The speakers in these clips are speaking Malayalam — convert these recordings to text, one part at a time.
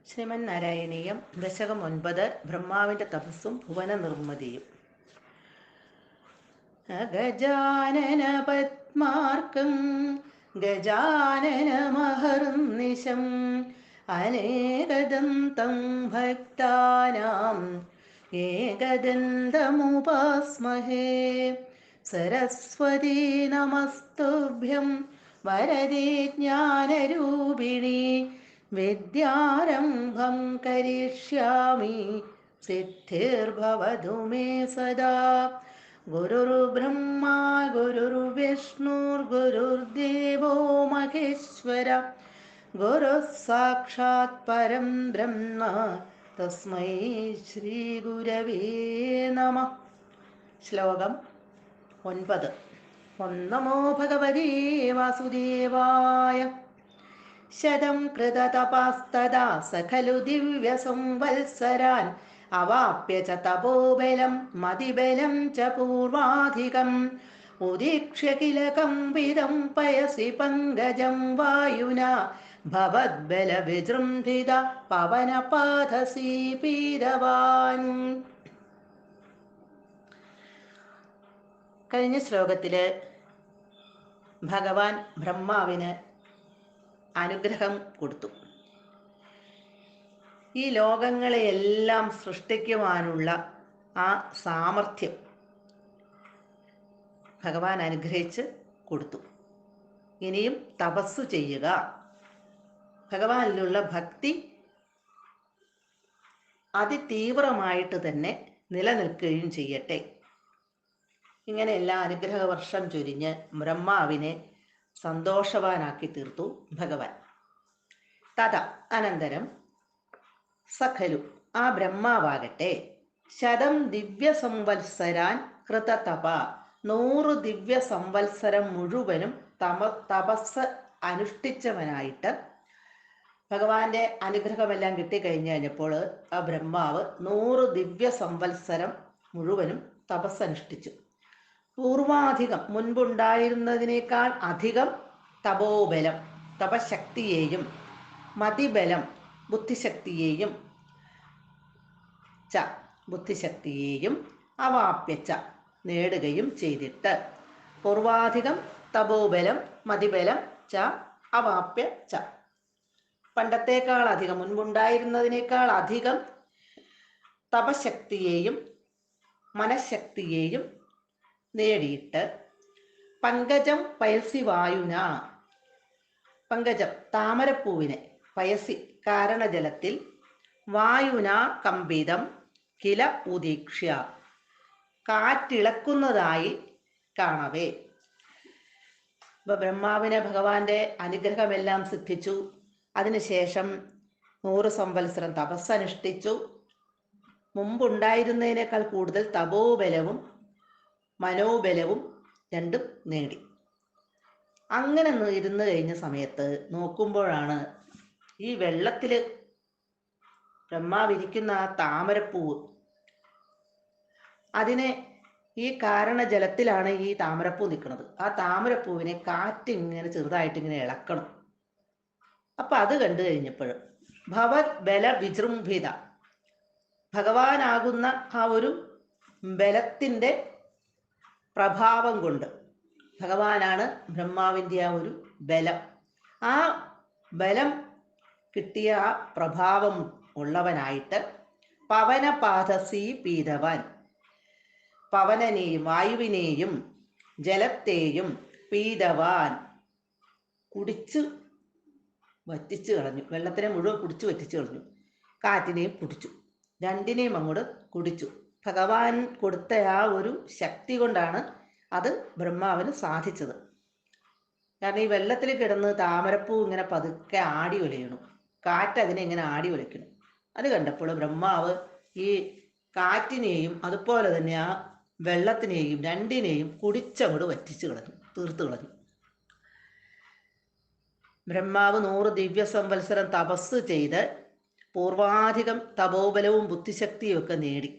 ശ്രീമന്നാരായണീയം ദശകം 9 ബ്രഹ്മാവിന്റെ തപസ്സും ഭുവന നിർമ്മിതിയും. ഗജാനന പത്മാർക്കം ഗജാനനമഹർനിശം അനേകദന്തം ഭക്താനാം ഏകദന്തമുപാസ്മഹേ. സരസ്വതീ നമസ്തുഭ്യം വരദേ ജ്ഞാനരൂപിണി വിദ്യാരംഭം കരിഷ്യാമി സിദ്ധിർഭവതു മേ സദാ. ഗുരുർബ്രഹ്മാ ഗുരുർവിഷ്ണുർഗുരുർദേവോ മഹേശ്വര ഗുരുഃ സാക്ഷാത് പരം ബ്രഹ്മ തസ്മൈ ശ്രീ ഗുരവേ നമഃ. ശ്ലോകം 9. ഓം നമോ ഭഗവതേ വാസുദേവായ. ശതം കൃതതപസ്തദാ സഖലു ദിവ്യസംവത്സരാൻ അവാപ്യ ച തപോബലം മതിബലം ച പൂർവാധികം. ഉദീക്ഷ്യ കില കമ്പിതം പയസി പങ്കജം വായുന ഭവദ്ബല വിജൃംഭിത പവനപാദസീ പീതവാൻ. കഴിഞ്ഞ ശ്ലോകത്തില് ഭഗവാൻ ബ്രഹ്മാവിന് അനുഗ്രഹം കൊടുത്തു. ഈ ലോകങ്ങളെയെല്ലാം സൃഷ്ടിക്കുവാനുള്ള ആ സാമർഥ്യം ഭഗവാൻ അനുഗ്രഹിച്ച് കൊടുത്തു. ഇനിയും തപസ്സു ചെയ്യുക, ഭഗവാനിലുള്ള ഭക്തി അതിതീവ്രമായിട്ട് തന്നെ നിലനിൽക്കുകയും ചെയ്യട്ടെ. ഇങ്ങനെ എല്ലാ അനുഗ്രഹവർഷം ചൊരിഞ്ഞ് ബ്രഹ്മാവിനെ സന്തോഷവാനാക്കി തീർത്തു ഭഗവാൻ. തഥ അനന്തരം സഖലു ആ ബ്രഹ്മാവാകട്ടെ ശതം ദിവ്യ സംവത്സരാൻ കൃതതപ 100 ദിവ്യ സംവത്സരം മുഴുവനും തപസ് അനുഷ്ഠിച്ചവനായിട്ട്. ഭഗവാന്റെ അനുഗ്രഹമെല്ലാം കിട്ടിക്കഴിഞ്ഞപ്പോൾ ആ ബ്രഹ്മാവ് 100 ദിവ്യ സംവത്സരം മുഴുവനും തപസ് അനുഷ്ഠിച്ചു. പൂർവാധികം മുൻപുണ്ടായിരുന്നതിനേക്കാൾ അധികം തപോബലം തപശക്തിയെയും മതിബലം ബുദ്ധിശക്തിയെയും അവാപ്യച്ച നേടുകയും ചെയ്തിട്ട്. പൂർവാധികം തപോബലം മതിബലം ച അവാപ്യ ച. പണ്ടത്തേക്കാൾ അധികം മുൻപുണ്ടായിരുന്നതിനേക്കാൾ അധികം തപശക്തിയെയും മനഃശക്തിയെയും നേടിയിട്ട്. പങ്കജം പയസി വായുന. പങ്കജം താമരപ്പൂവിനെ, പയസി കാരണജലത്തിൽ, വായുന കമ്പിതം കില ഉദീക്ഷ്യ കാറ്റിളക്കുന്നതായി കാണവേ. ഇപ്പൊ ബ്രഹ്മാവിന് ഭഗവാന്റെ അനുഗ്രഹമെല്ലാം സിദ്ധിച്ചു. അതിനുശേഷം 100 സംവത്സരം തപസ്സനുഷ്ഠിച്ചു. മുമ്പുണ്ടായിരുന്നതിനേക്കാൾ കൂടുതൽ തപോബലവും മനോബലവും രണ്ടും നേടി. അങ്ങനെ ഇരുന്ന് കഴിഞ്ഞ സമയത്ത് നോക്കുമ്പോഴാണ് ഈ വെള്ളത്തില് ബ്രഹ്മാവിരിക്കുന്ന ആ താമരപ്പൂവ്, അതിനെ ഈ കാരണജലത്തിലാണ് ഈ താമരപ്പൂ നിൽക്കുന്നത്. ആ താമരപ്പൂവിനെ കാറ്റ് ഇങ്ങനെ ചെറുതായിട്ട് ഇങ്ങനെ ഇളക്കണം. അപ്പൊ അത് കണ്ടു കഴിഞ്ഞപ്പോൾ ഭവത് ബല വിജൃംഭിത, ഭഗവാനാകുന്ന ആ ഒരു ബലത്തിന്റെ പ്രഭാവം കൊണ്ട്, ഭഗവാനാണ് ബ്രഹ്മാവിൻ്റെ ആ ഒരു ബലം, ആ ബലം കിട്ടിയ ആ പ്രഭാവം ഉള്ളവനായിട്ട് പവനപാദസീ പീതവാൻ, പവനനെയും വായുവിനെയും ജലത്തെയും പീതവാൻ കുടിച്ചു വറ്റിച്ചു കളഞ്ഞു. വെള്ളത്തിനെ മുഴുവൻ കുടിച്ചു വറ്റിച്ചു കളഞ്ഞു. കാറ്റിനെയും കുടിച്ചു, രണ്ടിനെയും അങ്ങോട്ട് കുടിച്ചു. ഭഗവാൻ കൊടുത്ത ആ ഒരു ശക്തി കൊണ്ടാണ് അത് ബ്രഹ്മാവിന് സാധിച്ചത്. കാരണം ഈ വെള്ളത്തിൽ കിടന്ന് താമരപ്പൂ ഇങ്ങനെ പതുക്കെ ആടി ഉലയണു, കാറ്റ് അതിനെ ഇങ്ങനെ ആടി ഉലയ്ക്കണം. അത് കണ്ടപ്പോൾ ബ്രഹ്മാവ് ഈ കാറ്റിനെയും അതുപോലെ തന്നെ ആ വെള്ളത്തിനെയും രണ്ടിനെയും കുടിച്ചങ്ങോട്ട് വറ്റിച്ചു കളഞ്ഞു, തീർത്തു കളഞ്ഞു. ബ്രഹ്മാവ് 100 ദിവ്യ സംവത്സരം തപസ് ചെയ്ത് പൂർവാധികം തപോബലവും ബുദ്ധിശക്തിയും ഒക്കെ നേടി.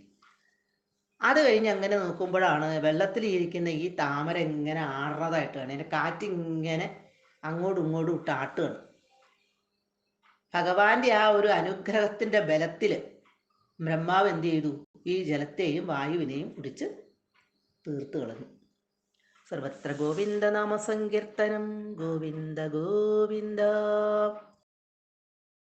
അത് കഴിഞ്ഞ് അങ്ങനെ നോക്കുമ്പോഴാണ് വെള്ളത്തിൽ ഇരിക്കുന്ന ഈ താമര ഇങ്ങനെ ആടുന്നതായിട്ട് കാണും. അതിൻ്റെ കാറ്റിങ്ങനെ അങ്ങോട്ടും ഇങ്ങോട്ടും ഇട്ട് ആട്ടുകയാണ്. ഭഗവാന്റെ ആ ഒരു അനുഗ്രഹത്തിന്റെ ബലത്തിൽ ബ്രഹ്മാവ് എന്ത് ചെയ്തു? ഈ ജലത്തെയും വായുവിനെയും കുടിച്ച് തീർത്തു കളഞ്ഞു. സർവത്ര ഗോവിന്ദ നാമ സങ്കീർത്തനം. ഗോവിന്ദ ഗോവിന്ദ.